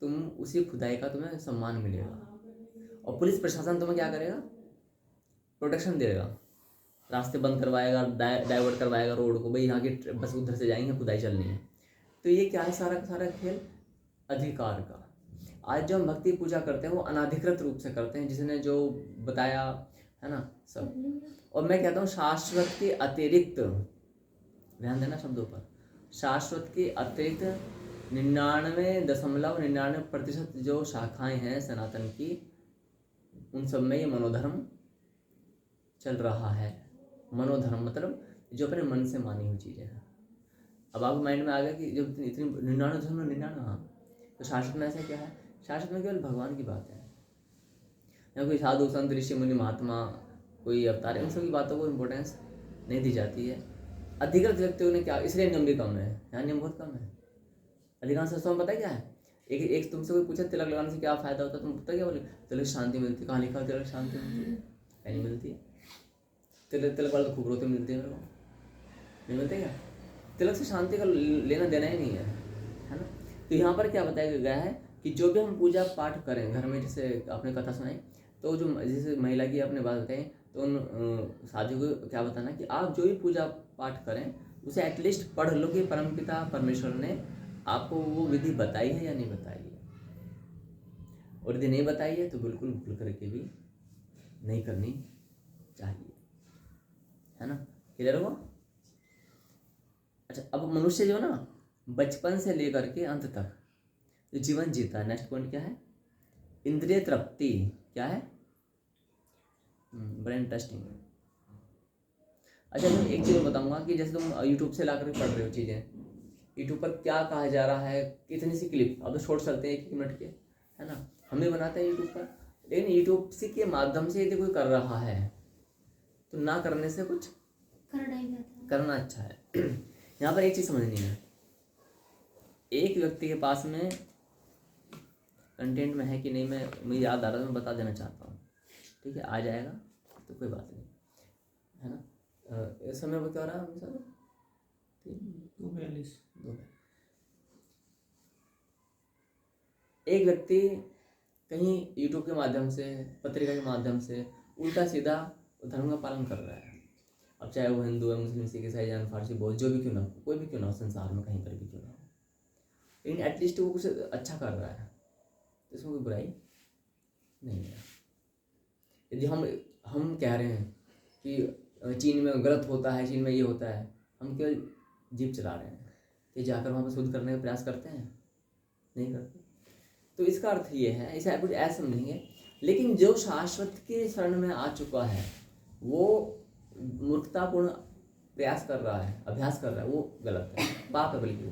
तुम उसी खुदाई का तुम्हें सम्मान मिलेगा, और पुलिस प्रशासन तुम्हें क्या करेगा? प्रोटेक्शन देगा, रास्ते बंद करवाएगा, डाइवर्ट करवाएगा रोड को, भाई यहाँ की बस उधर से जाएंगे, खुदाई चलनी है। तो ये क्या है? सारा सारा खेल अधिकार का। आज जो हम भक्ति पूजा करते हैं वो अनाधिकृत रूप से करते हैं, जिसने जो बताया है ना सब। और मैं कहता हूँ शाश्वत के अतिरिक्त, ध्यान देना शब्दों पर, शाश्वत के अतिरिक्त 99.99% जो शाखाएं हैं सनातन की, उन सब में ये मनोधर्म चल रहा है। मनोधर्म मतलब जो अपने मन से मानी हुई चीज़ें हैं। अब आपके माइंड में आ गया कि जब इतनी 99, हाँ, तो शाश्वत में ऐसा क्या है? शाश्वत में केवल भगवान की बात है, या कोई साधु संत ऋषि मुनि महात्मा कोई अवतार है, उन सब की बातों को इम्पोर्टेंस नहीं दी जाती है। अधिकृत व्यक्तियों ने क्या, इसलिए नियम भी कम है, यहाँ नियम बहुत कम है। अधिकांश संस्थाओं में पता है क्या है? एक तुमसे कोई पूछे तिलक लगाने से क्या फायदा होता है, तुम पता क्या बोले? तिलक शांति मिलती है। कहाँ लिखा तिलक शांति मिलती है? नहीं मिलती है। तिलक वाले तो खूब रोते मिलती है मेरे को, नहीं मिलते क्या? तिलक से शांति का लेना देना ही नहीं है ना। तो यहाँ पर क्या बताया गया है कि जो भी हम पूजा पाठ करें घर में, जैसे आपने कथा सुनाई, तो जो जैसे महिला की आपने बात बताई, तो उन साधु को क्या बताना कि आप जो भी पूजा पाठ करें उसे एटलीस्ट पढ़ लो कि परमपिता परमेश्वर ने आपको वो विधि बताई है या नहीं बताई है। और यदि नहीं बताई है तो बिल्कुल भूल करके भी नहीं करनी चाहिए, है ना। क्लियर हुआ। अच्छा, अब मनुष्य जो ना बचपन से लेकर के अंत तक जो जीवन जीता है, नेक्स्ट पॉइंट क्या है, इंद्रिय तृप्ति। क्या है, बड़ा इंटरेस्टिंग है। अच्छा, मैं एक चीज़ बताऊंगा कि जैसे तुम यूट्यूब से ला कर पढ़ रहे हो चीज़ें, यूट्यूब पर क्या कहा जा रहा है, कितनी सी क्लिप, अब तो शॉर्ट चलते हैं 1 मिनट के, है ना, हम भी बनाते हैं यूट्यूब पर, लेकिन यूट्यूब से के माध्यम से यदि कोई कर रहा है तो ना करने से कुछ करना अच्छा है। यहाँ पर एक चीज़ समझनी है, एक व्यक्ति के पास में कंटेंट में है कि नहीं, मुझे याद आ रहा है, मैं बता देना चाहता हूँ, ठीक है, आ जाएगा तो कोई बात नहीं, है ना। इस समय वो क्या हो रहा है सर, 2:42। एक व्यक्ति कहीं यूट्यूब के माध्यम से, पत्रिका के माध्यम से उल्टा सीधा धर्म का पालन कर रहा है, अब चाहे वो हिंदू है, मुस्लिम, सिख, ईसाई, जैन, फारसी, बौद्ध, जो भी क्यों ना, कोई भी क्यों ना हो संसार में, कहीं पर भी क्यों ना हो, लेकिन एटलीस्ट वो कुछ अच्छा कर रहा है, तो इसमें कोई बुराई नहीं है। यदि हम कह रहे हैं कि चीन में गलत होता है, चीन में ये होता है, हम केवल जीप चला रहे हैं, कि जाकर वहाँ पर शुद्ध करने का प्रयास करते हैं, नहीं करते। तो इसका अर्थ ये है, इसे कुछ ऐसा समझेंगे, लेकिन जो शाश्वत के शरण में आ चुका है वो मूर्खतापूर्ण प्रयास कर रहा है, अभ्यास कर रहा है, वो गलत है, पाप है। बल्कि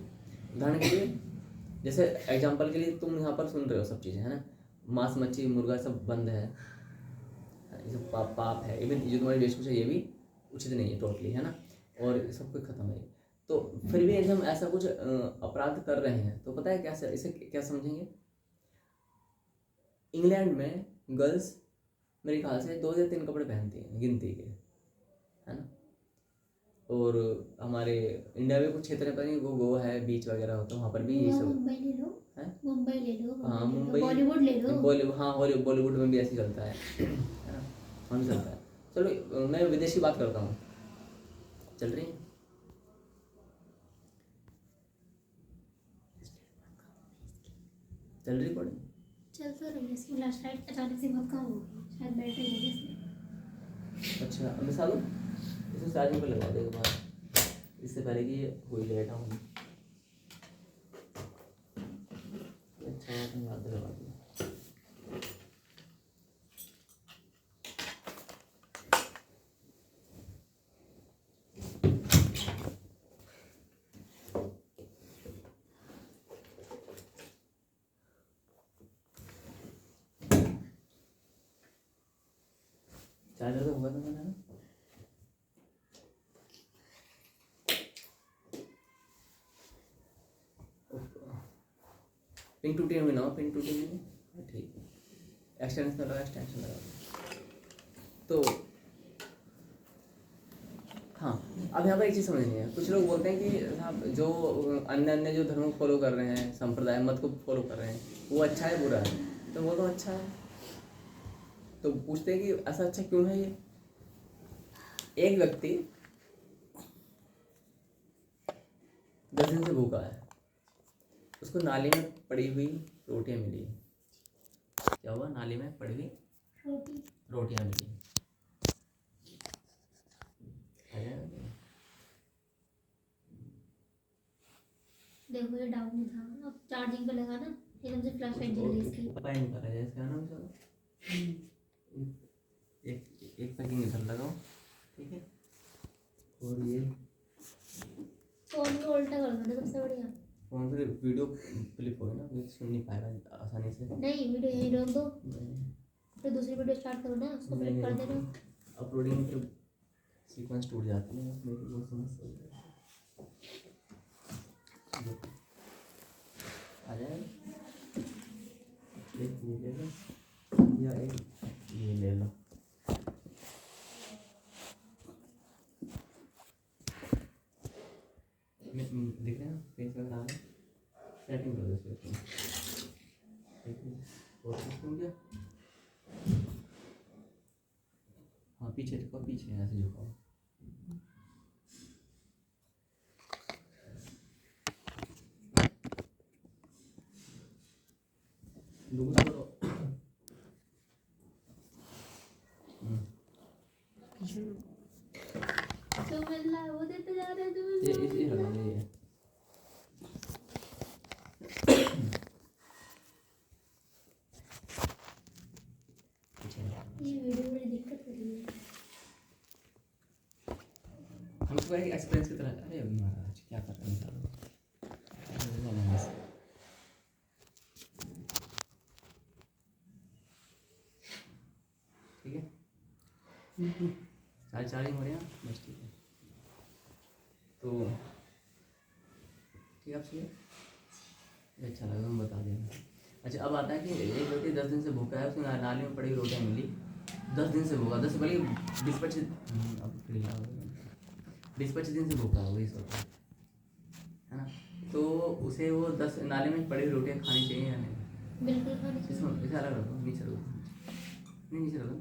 उदाहरण के लिए, जैसे एग्जाम्पल के लिए, तुम यहाँ पर सुन रहे हो सब चीज़ें, है ना, मांस, मच्छी, मुर्गा सब बंद है, ये सब पाप है, इवन जो तुम्हारी वेशभूषा ये भी उचित नहीं है टोटली, है ना, और सब कुछ खत्म है। तो फिर भी यदि हम ऐसा कुछ अपराध कर रहे हैं तो पता है क्या, इसे क्या समझेंगे, इंग्लैंड में गर्ल्स मेरे ख्याल से 2 या 3 कपड़े पहनती हैं गिनती के, है ना, और हमारे इंडिया में कुछ क्षेत्र पर नहीं, वो गोवा है, बीच वगैरह होता है, वहाँ पर भी ये सब, मुंबई ले लो, मुंबई ले लो, हाँ मुंबई, बॉलीवुड ले लो, हाँ बॉलीवुड में भी ऐसे चलता है ना, वहाँ भी चलता है। चलो मैं विदेश की बात करता हूँ, चल रही है, चल रही पड़ी, चल तो रही है, इसकी फ्लैश लाइट अचानक से बहुत कम हो गई, शायद बैटरी लगी इसमें। अच्छा अब मिसाल इसे चार्जिंग पर लगा दो एक बार, इससे पहले कि ये हो ही जाएगा हम, अच्छा याद लगा दिया। चार्जर तो होगा तो मैंने ना, पिन टूटी हुई ना, पिन टूटी हुई, ठीक है, एक्सटेंशन लगा, एक्सटेंशन लगा, तो हाँ। अब यहाँ पर एक चीज़ समझनी है, कुछ लोग बोलते हैं कि साहब जो अन्य जो धर्म को फॉलो कर रहे हैं, संप्रदाय मत को फॉलो कर रहे हैं, वो अच्छा है बुरा है, तो वो तो अच्छा है, तो पूछते हैं कि ऐसा अच्छा क्यों है ये। एक व्यक्ति 10 दिन से भूखा है, उसको नाली में पड़ी हुई रोटियां मिली, क्या हुआ, नाली में पड़ी हुई रोटियां मिली, देखो ये डाउन नहीं था, अब चार्जिंग पे लगा ना, एकदम से फ्लैश लाइट जल गई इसकी, पता ही नहीं करा जाए इसका नाम, चलो एक पैकिंग इधर लगाओ, ठीक है, और ये फोन को उल्टा कर दो सबसे बढ़िया, फोन से वीडियो क्लिप होगी ना, फिर सुन नहीं पाएगा आसानी से, नहीं वीडियो यहीं रोक दो, फिर दूसरी वीडियो स्टार्ट करो ना, उसको क्लिक कर देना, अपलोडिंग के सीक्वेंस टूट जाती है, उसमें बहुत समस्या होती है, आ जाए एक ये ले लो या एक ये ले लो, दिख रहे हैं पेज का नाम है, सेटिंग कर दो इसको, और सिस्टम क्या, हाँ पीछे देखो, पीछे ऐसे झुकाओ, जो मिल रहा है वो देते जा रहे हैं, जो मिल ये रहा है ये रखा ये है। ये वीडियो बड़ी दिक्कत हो रही है। हमको एक एक्सपीरियंस की तरह, अरे महाराज क्या कर रहे हैं ठीक है, साढ़े 4 ही हो रहे हैं बस, ठीक है। तो ठीक है, आप सुनिए, अच्छा लगा, हम बता देंगे। अच्छा, अब आता है कि एक व्यक्ति 10 दिन से भूखा है, उसने नाली में पड़ी हुई रोटियाँ मिली, 10 दिन से भूखा, 10 बल्कि 20-25 अब 20-25 दिन से भूखा होगा, ये सोचो, है ना। तो उसे वो 10 नाली में पड़ी हुई रोटियाँ खानी चाहिए या नहीं? बिल्कुल खानी चाहिए। इसमें इसे अलग रखो, नीचे रखो, नहीं नीचे रखो,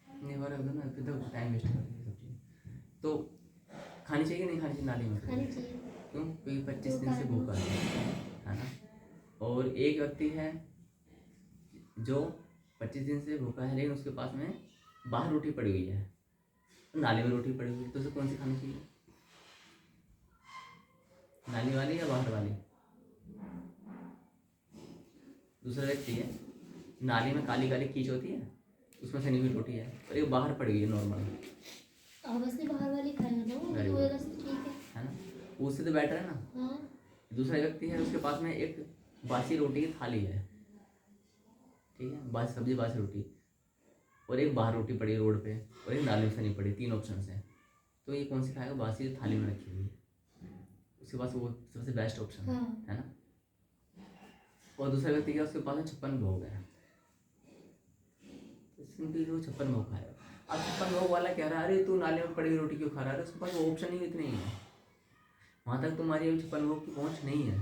नहीं बार रख दो ना, फिर तो टाइम वेस्ट कर देगी सब चीज़। तो खानी चाहिए नहीं खानी चाहिए नाली में? खानी चाहिए। क्यों? क्योंकि 25 दिन से भूखा है ना। और एक व्यक्ति है जो 25 दिन से भूखा है, लेकिन उसके पास में बाहर रोटी पड़ी हुई है, नाली में रोटी पड़ी हुई है, तो उसे कौन सी खानी चाहिए? नाली वाली या बाहर वाली? दूसरा व्यक्ति है, नाली में काली काली कीच होती है, उसमें सनी हुई रोटी है, और एक बाहर पड़ी हुई है नॉर्मल, ऑब्वियसली बाहर वाली खाएगा ना, वो तो वजह से ठीक है ना, उससे तो बेटर है ना। हाँ। दूसरा व्यक्ति है, उसके पास में एक बासी रोटी की थाली है, ठीक है, बासी सब्जी बासी रोटी, और एक बाहर रोटी पड़ी है रोड पे, और एक नाली में सनी पड़ी, 3 ऑप्शन है। तो ये कौन सी खाएगा? बासी जो थाली में रखी हुई है, उसके पास वो सबसे बेस्ट ऑप्शन है ना। और दूसरा व्यक्ति क्या, उसके पास में 56 भोग है, तो सिंपली वो 56 भोग खाएगा। अब 56 भोग वाला कह रहा है, अरे तू नाली में पड़ी हुई रोटी क्यों खा रहा है? उसके पास वो ऑप्शन ही इतने ही है, वहाँ तक तुम्हारी 56 भोग की पहुँच नहीं है,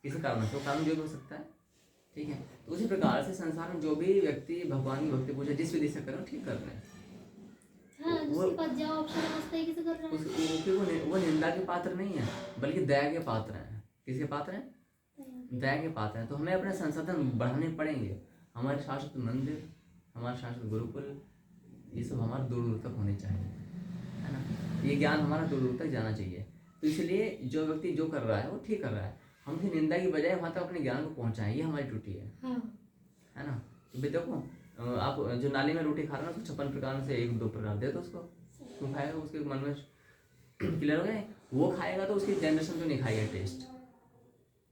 किसी कारण से, वो कारण जो भी हो सकता है, ठीक है। तो उसी प्रकार से संसार में जो भी व्यक्ति भगवान की भक्ति पूजा जिस विधि से कर रहे हैं ठीक कर रहे हैं, हाँ, जिसके पास जो ऑप्शन है उस तरीके से कर रहा है। वो निंदा के पात्र नहीं है, बल्कि दया के पात्र हैं। किसके पात्र हैं? दया के पात्र हैं। तो हमें अपने संसाधन बढ़ाने पड़ेंगे। हमारे शाश्वत मंदिर, हमारे शाश्वत गुरुकुल, ये सब हमारे दूर दूर तक होने चाहिए, है ना। ये ज्ञान हमारा दूर दूर तक जाना चाहिए। तो इसलिए जो व्यक्ति जो कर रहा है वो ठीक कर रहा है, हम उसकी निंदा की बजाय वहाँ तक अपने ज्ञान को पहुँचाएं, ये हमारी ड्यूटी है, है ना। तो भाई देखो, आप जो नाली में रोटी खा रहे हो, उसको 56 प्रकार में से 1-2 प्रकार दे दो उसको, तो खाएगा, उसके मन में क्लियर हो गया। वो खाएगा तो उसकी जनरेशन तो नहीं खाएगा टेस्ट,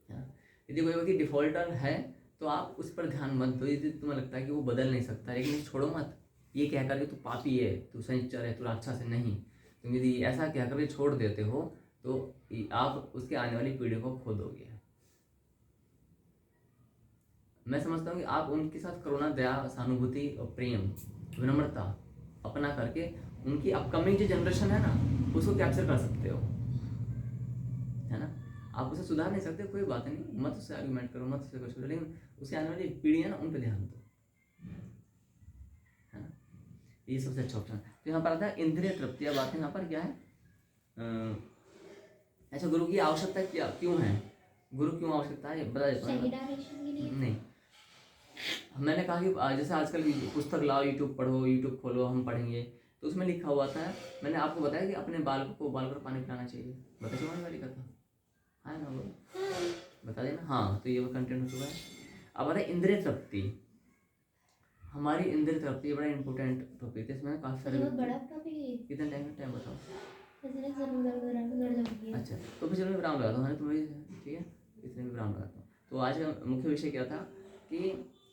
है ना। यदि कोई व्यक्ति डिफॉल्टर है तो आप उस पर ध्यान मत दो, यदि तुम्हें लगता है कि वो बदल नहीं सकता, लेकिन छोड़ो मत ये कहकर कि तू पापी है, तू शनिचर है, तू राक्षस है, नहीं। तुम यदि ऐसा कहकर छोड़ देते हो तो आप उसके आने वाली पीढ़ी को खो दोगे। मैं समझता हूँ कि आप उनके साथ करुणा, दया, सहानुभूति और प्रेम, विनम्रता अपना करके उनकी अपकमिंग जो जनरेशन है ना, उसको कैप्चर कर सकते हो, है ना। आप उसे सुधार नहीं सकते, कोई बात नहीं, मत उससे आर्गुमेंट करो, मत उससे कुछ करो, लेकिन उससे आने वाली पीढ़ी है ना, उन पर ध्यान दो, है ना। ये सबसे अच्छा ऑप्शन। तो यहाँ पर आता है इंद्रिय तृप्ति। अब आते हैं यहाँ पर क्या है, अच्छा, गुरु की आवश्यकता क्या क्यों है? गुरु क्यों आवश्यकता है बता देता हूँ। नहीं, मैंने कहा कि जैसे आजकल पुस्तक लाओ, यूट्यूब पढ़ो, यूट्यूब खोलो, हम पढ़ेंगे, तो उसमें लिखा हुआ था, मैंने आपको बताया कि अपने बालकों को उबाल कर पानी पिलाना चाहिए, बता चुका वाली कथा, हाँ ना, वो बता देना। हाँ, तो ये वो कंटेंट हो चुका है। अब आता है इंद्रिय तृप्ति। हमारी इंद्रिय तृप्ति बड़ा इंपॉर्टेंट टॉपिक है, इसमें काफी सारे कितना टाइम बताओ। अच्छा, तो फिर चलो मैं विराम लगाता हूँ, तुम्हारी ठीक है, इतने में विराम लगाता हूँ। तो आज का मुख्य विषय क्या था कि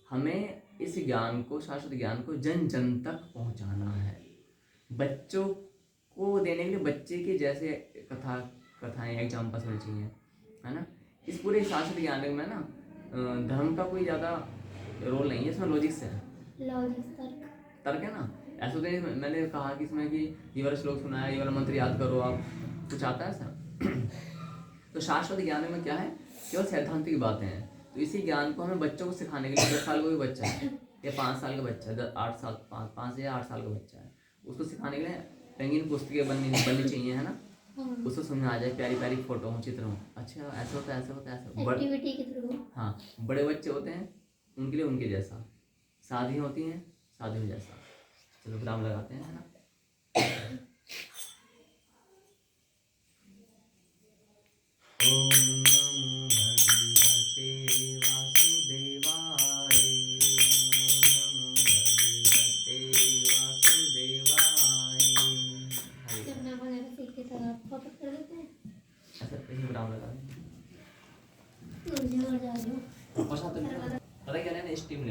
हमें इस ज्ञान को, शाश्वत ज्ञान को जन जन तक पहुंचाना है। बच्चों को देने के लिए बच्चे के जैसे कथाएं एग्जाम्पल्स होने चाहिए, है ना। इस पूरे शाश्वत ज्ञान में ना धर्म का कोई ज़्यादा रोल नहीं है, इसमें लॉजिक्स है, तर्क है ना। ऐसा तो नहीं मैंने कहा कि इसमें कि ये वाला श्लोक सुना है, ये वाला मंत्र याद करो, आप कुछ आता है सर। तो शाश्वत ज्ञान में क्या है, केवल सैद्धांतिक बातें हैं। तो इसी ज्ञान को हमें बच्चों को सिखाने के लिए, 10 साल का भी बच्चा है या 5 साल का बच्चा है, 5 से या 8 साल का बच्चा है, उसको सिखाने के लिए रंगीन पुस्तकें बननी चाहिए, है ना। उसको समझ में आ जाए, प्यारी प्यारी फोटो हो, चित्र हो, अच्छा ऐसा होता है, ऐसा होता है, ऐसा। हाँ, बड़े बच्चे होते हैं उनके लिए उनके जैसा, शादी होती हैं, शादी हो जैसा। चलो विराम लगाते हैं, है ना। ओम नमो भगवते वासुदेवाय। ओम नमो भगवते वासुदेवाय। हरि जब नाम वगैरह सीखते तब आप वापस कर देते हैं ऐसा कहीं विराम लगा दें। तो मुझे और जा रही हूँ पता क्या है ना, इस टीम ने